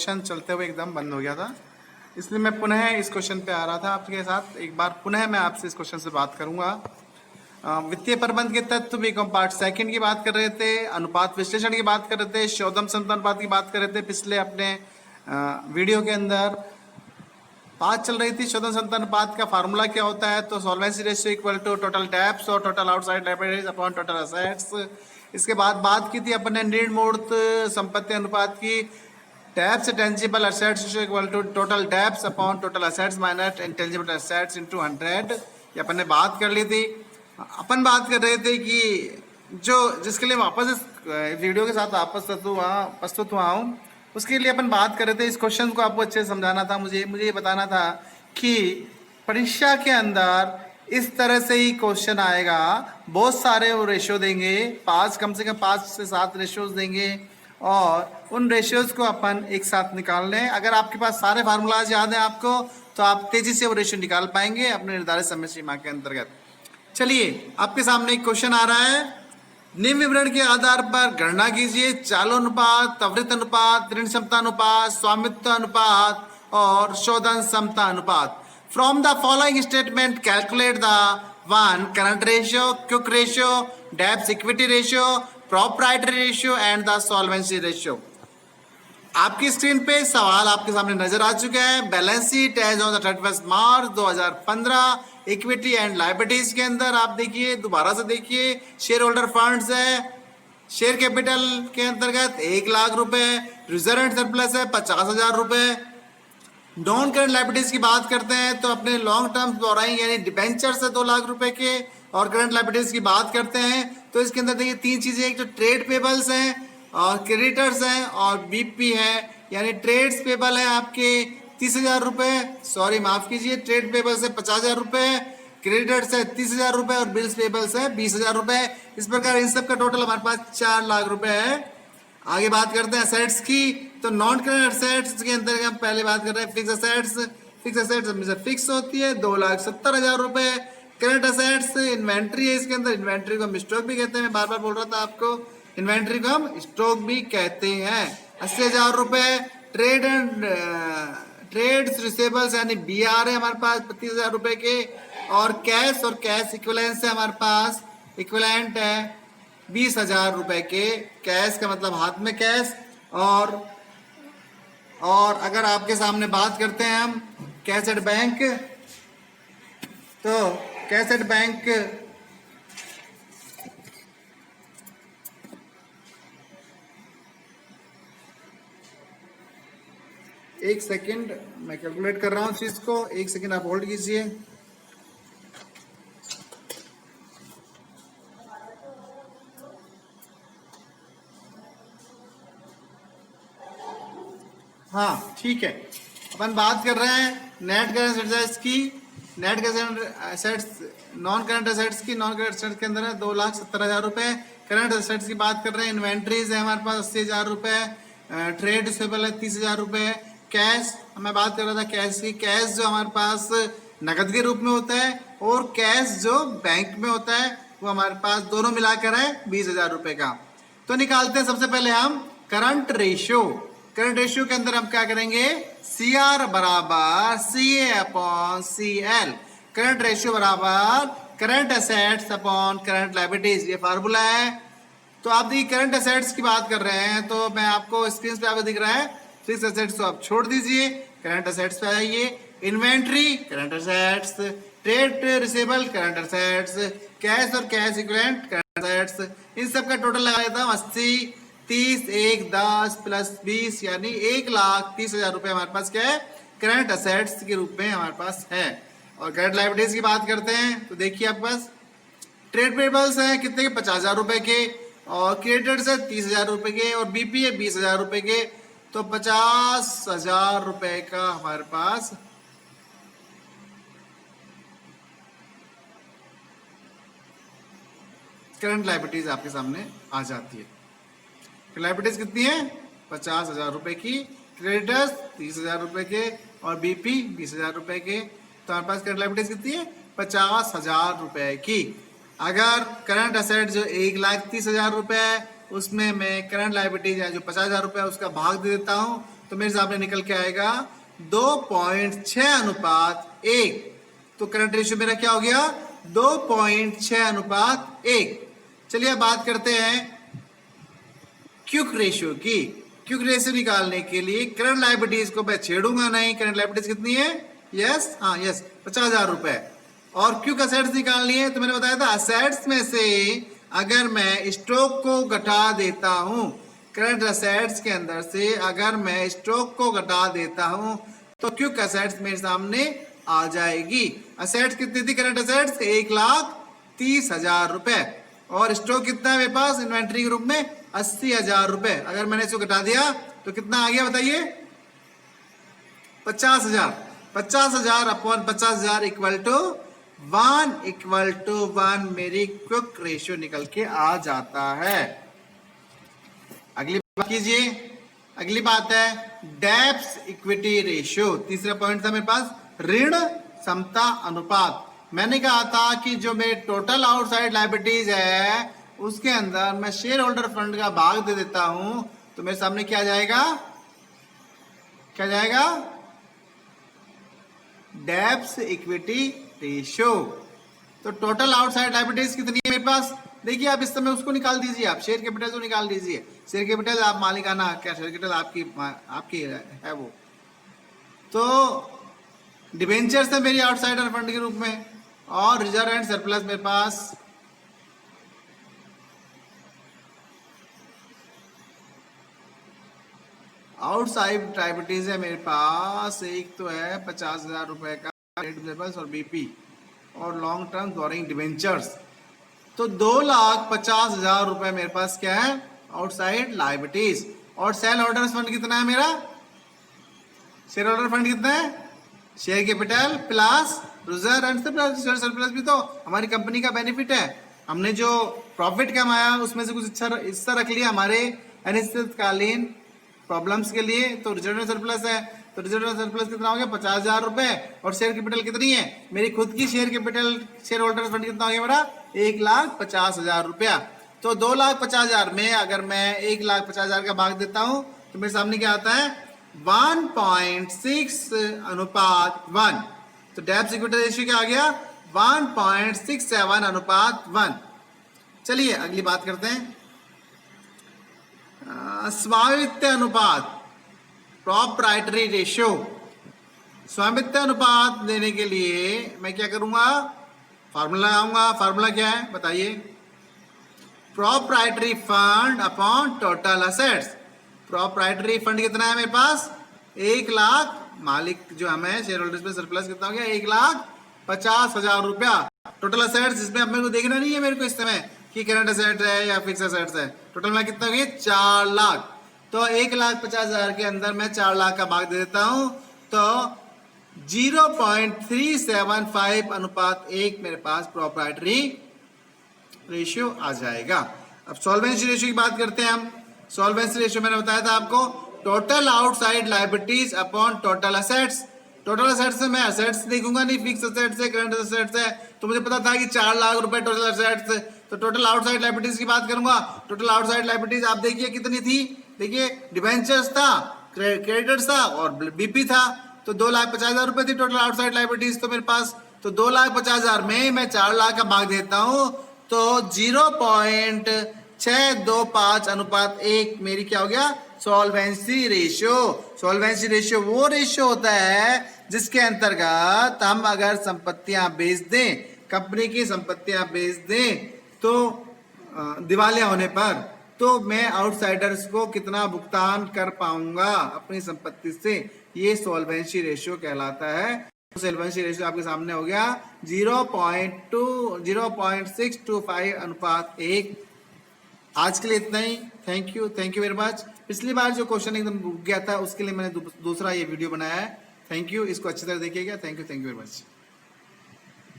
Question चलते हुए एकदम बंद हो गया था, इसलिए मैं पुनः इस क्वेश्चन पे आ रहा था आपके साथ। एक बार पुनः मैं आपसे इस क्वेश्चन से बात करूंगा। वित्तीय प्रबंध के तत्व बीकॉम पार्ट सेकंड की बात कर रहे थे, अनुपात विश्लेषण की बात कर रहे थे, शोधम समता अनुपात की बात कर रहे थे। पिछले अपने वीडियो के अंदर बात चल रही थी शोधन समता अनुपात का फार्मूला क्या होता है, तो solvency ratio equal to total debts और total outside liabilities upon total assets. इसके बाद बात की थी अपने ऋण मूर्त संपत्ति अनुपात की, डेब्ट्स से tangible assets ratio equal to total debts upon total assets minus intangible assets into 100। ये अपन ने बात कर ली थी। अपन बात कर रहे थे कि जो जिसके लिए वापस इस वीडियो के साथ वापस प्रस्तुत हुआ हूँ, उसके लिए अपन बात कर रहे थे। इस क्वेश्चन को आपको अच्छे से समझाना था, मुझे ये बताना था कि परीक्षा के अंदर इस तरह से ही क्वेश्चन आएगा। बहुत सारे वो रेशियो देंगे, कम से कम 5 से 7 रेशियोज देंगे और उन रेशियोज को अपन एक साथ निकाल लें। अगर आपके पास सारे फार्मूलाज याद हैं आपको, तो आप तेजी से वो रेशियो निकाल पाएंगे अपने निर्धारित समय सीमा के अंतर्गत। चलिए, आपके सामने एक क्वेश्चन आ रहा है। निम्न विवरण के आधार पर गणना कीजिए चालू अनुपात, त्वरित अनुपात, ऋण क्षमता अनुपात, स्वामित्व अनुपात और शोधन क्षमता अनुपात। From the following statement calculate the 1 current ratio, quick ratio, डेब्ट equity ratio, proprietary ratio and the solvency ratio. आपकी स्क्रीन पे सवाल आपके सामने नजर आ चुका है। Balance sheet as on the 31 March 2015, equity and liabilities के अंदर आप देखिए, दोबारा से देखिए, शेयर होल्डर फंड्स है, शेयर कैपिटल के अंतर्गत 1 लाख रुपए, रिजर्व एंड सरप्लस है 50,000 रुपए। नॉन करंट लायबिलिटीज की बात करते हैं तो अपने लॉन्ग टर्म बोराइंग यानी डिबेंचर से 2 लाख रुपए के, और करंट लायबिलिटीज की बात करते हैं तो इसके अंदर देखिए 3 चीजें, एक तो ट्रेड पेबल्स हैं और क्रेडिटर्स हैं और बीपी है, यानी ट्रेड्स पेबल है आपके 30,000 रुपए, सॉरी माफ कीजिए, ट्रेड पेबल्स है 50,000 रुपए, क्रेडिटर्स है 30,000 रुपए और बिल्स पेबल्स है 20,000 रुपए। इस प्रकार इन सब का टोटल हमारे पास 4 लाख रुपए है। आगे बात करते हैं एसेट्स की, तो नॉन करंट एसेट्स के अंदर हम पहले बात कर रहे हैं फिक्स एसेट्स। फिक्स एसेट्स हमेशा फिक्स होती है 2,70,000 रुपए। करंट एसेट्स इन्वेंट्री है, इसके अंदर इन्वेंट्री को हम स्टॉक भी कहते हैं, मैं बार बार बोल रहा था आपको, इन्वेंट्री को हम स्टॉक भी कहते हैं। 80,000 रुपए। ट्रेड एंड ट्रेड्स रिसेबल्स यानी बीआर है हमारे पास 35,000 रुपए के, और कैश इक्विवेलेंस है हमारे पास, इक्विवेलेंट है 20,000 रुपए के। कैश का मतलब हाथ में कैश। और अगर आपके सामने बात करते हैं हम कैश एट बैंक, तो कैश एट बैंक एक सेकंड मैं कैलकुलेट कर रहा हूं चीज को, एक सेकंड आप होल्ड कीजिए। हाँ ठीक है, अपन बात कर रहे हैं नेट करंट एसेट्स की, net current assets, non current assets की। नॉन करंट एसेट्स के अंदर है 2,70,000 रुपए। करंट एसेट्स की बात कर रहे हैं, इन्वेंट्रीज है हमारे पास 80,000 रुपए, ट्रेड रिसीवेबल है 30,000 रुपए। कैश, मैं बात कर रहा था कैश की, कैश जो हमारे पास नकद के रूप में होता है और कैश जो बैंक में होता है वो हमारे पास दोनों मिलाकर है 20,000 रुपए का। तो निकालते हैं सबसे पहले हम करंट रेशियो। करंट रेशियो के अंदर हम क्या करेंगे, सी आर बराबर C A upon C L. Current ratio बराबर current assets upon current liabilities, ये फार्मूला है। तो आप देखिए करंट एसेट्स की बात कर रहे हैं, तो मैं आपको स्क्रीन पे आपको दिख रहा है फिक्स एसेट्स, तो आप छोड़ दीजिए, करंट एसेट्स पे आइए। Inventory current assets, trade receivable current assets, cash और कैश इक्विवेलेंट करंट एसेट्स, इन सब का टोटल लगा देता हूँ 80, 30, 1, 10 प्लस 20 यानी 1,30,000 रुपए हमारे पास क्या है, करंट एसेट्स के रूप में हमारे पास है। और करंट लायबिलिटीज की बात करते हैं तो देखिए आपके पास ट्रेड पेबल्स है कितने के, 50,000 रुपए के, और क्रेडिटर्स है 30,000 रुपए के, और बीपी है 20,000 रुपए के। तो 50,000 रुपए का हमारे पास करंट लायबिलिटीज आपके सामने आ जाती है। लायबिलिटीज कितनी है, 50,000 रुपए की, क्रेडिटर्स 30,000 रुपए के और बीपी 20,000 रुपए के। तो हमारे पास करंट लायबिलिटीज कितनी है, 50,000 रुपए की। अगर करंट एसेट जो 1,30,000 रुपए है, उसमें मैं करंट लायबिलिटीज है जो 50,000 रुपए है उसका भाग दे देता हूँ, तो मेरे सामने निकल के आएगा 2.6:1। तो करंट रेशियो मेरा क्या हो गया? 2.6:1। चलिए अब बात करते हैं क्विक रेशियो की। क्विक रेशियो निकालने के लिए करंट लायबिलिटीज को मैं छेड़ूंगा नहीं। करंट लायबिलिटीज कितनी है? यस, हाँ यस, 50,000 रुपए। और क्विक असेट्स निकालनी है तो मैंने बताया था असेट्स में से अगर मैं स्टॉक को घटा देता हूं, करंट असेट्स के अंदर से अगर मैं स्टॉक को घटा देता हूं तो क्विक असेट्स मेरे सामने आ जाएगी। असेट्स कितनी थी? करंट असेट्स 1,30,000 रुपए। और स्टॉक कितना है मेरे पास इन्वेंट्री के रूप में? 80,000 रुपए। अगर मैंने इसको घटा दिया तो कितना आ गया बताइए? 50,000। 50,000 अपॉन 50,000 इक्वल टू 1 मेरी क्विक रेशियो निकल के आ जाता है। अगली बात कीजिए। अगली बात है डेब्ट्स इक्विटी रेशियो। तीसरा पॉइंट था मेरे पास ऋण क्षमता अनुपात। मैंने कहा था कि जो मेरे टोटल आउटसाइड लायबिलिटीज है उसके अंदर मैं शेयर होल्डर फंड का भाग दे देता हूं तो मेरे सामने क्या जाएगा? क्या जाएगा? Debts equity ratio. तो टोटल आउटसाइड लायबिलिटीज कितनी है मेरे पास? देखिए आप इस समय उसको निकाल दीजिए, आप शेयर कैपिटल को निकाल दीजिए। शेयर कैपिटल आप मालिकाना, क्या शेयर कैपिटल आपकी है वो। तो डिबेंचर्स है मेरी आउटसाइडर फंड के रूप में, और रिजर्व एंड सरप्लस मेरे पास आउटसाइड लायबिलिटीज है मेरे पास। एक तो है 50,000 रुपए का सरप्लस और बीपी और लॉन्ग टर्म बोरिंग डिबेंचर्स। तो 2,50,000 रुपए मेरे पास क्या है? Outside liabilities. और सेल होल्डर्स फंड कितना है मेरा? शेयर होल्डर फंड कितना है? Share capital plus reserve and surplus भी तो हमारी कंपनी का बेनिफिट है। हमने जो प्रॉफिट कमाया उसमें से कुछ हिस्सा रख लिया हमारे अनिश्चितकालीन प्रॉब्लम्स के लिए, तो रिजर्व एंड सरप्लस है। तो रिजर्व एंड सरप्लस कितना हो गया? 50,000 रुपए। और शेयर कैपिटल कितनी है मेरी खुद की? Share capital share holder fund कितना हो गया मेरा? 1,50,000 रुपया। तो 2,50,000 में अगर मैं 1,50,000 का भाग देता हूं तो मेरे सामने क्या आता है? 1.6:1। तो डेब्ट्स इक्विटी रेशियो क्या आ गया? 1.67:1। चलिए अगली बात करते हैं स्वामित्व अनुपात, प्रॉप्राइटरी रेशियो। स्वामित्व अनुपात देने के लिए मैं क्या करूंगा? फार्मूला लगाऊंगा। फार्मूला क्या है बताइए? Proprietary fund upon total assets. Proprietary fund कितना है मेरे पास? 1,00,000। मालिक जो हमें शेयर होल्डर्स में सरप्लस कितना हो गया? 1,50,000 रुपया। टोटल असेट्स जिसमें अब मेरे को देखना नहीं है मेरे को इस समय कि करंट असेट है या फिक्स असेट्स है। टोटल में कितना हो गया? 4,00,000। तो 1,50,000 के अंदर मैं 4,00,000 का भाग दे देता हूं तो 0.375:1 मेरे पास प्रॉप्राइटरी रेशियो आ जाएगा। अब सॉल्वेंसी रेशियो की बात करते हैं हम। सॉल्वेंसी रेशियो मैंने बताया था आपको total outside liabilities upon total assets. Total assets में मैं असेट्स देखूंगा नहीं, फिक्स असेट्स है, करंट असेट्स है। तो मुझे पता था कि 4,00,000 रुपए टोटल असेट्स। तो टोटल आउटसाइड लायबिलिटीज की बात करूंगा। टोटल आउटसाइड लायबिलिटीज आप देखिए कितनी थी? देखिए डिबेंचर्स था, क्रेडिटर्स था और बीपी था। तो 2,50,000 रुपए थी टोटल आउटसाइड लायबिलिटीज तो मेरे पास। तो 2,50,000 में मैं 4,00,000 का भाग देता हूं तो 0.625:1 मेरी क्या हो गया? Solvency ratio. सॉल्वेंसी रेशियो वो रेशियो होता है जिसके अंतर्गत हम अगर संपत्तियां बेच दें, कंपनी की संपत्तियां बेच दें तो दिवालिया होने पर, तो मैं आउटसाइडर्स को कितना भुगतान कर पाऊंगा अपनी संपत्ति से, ये सॉल्वेंसी रेशियो कहलाता है। सॉल्वेंसी रेशियो आपके सामने हो गया 0.625:1। आज के लिए इतना ही। Thank you very much. पिछली बार जो क्वेश्चन एकदम रुक गया था उसके लिए मैंने दूसरा ये वीडियो बनाया है। थैंक यू, इसको अच्छी तरह देखिएगा। Thank you very much.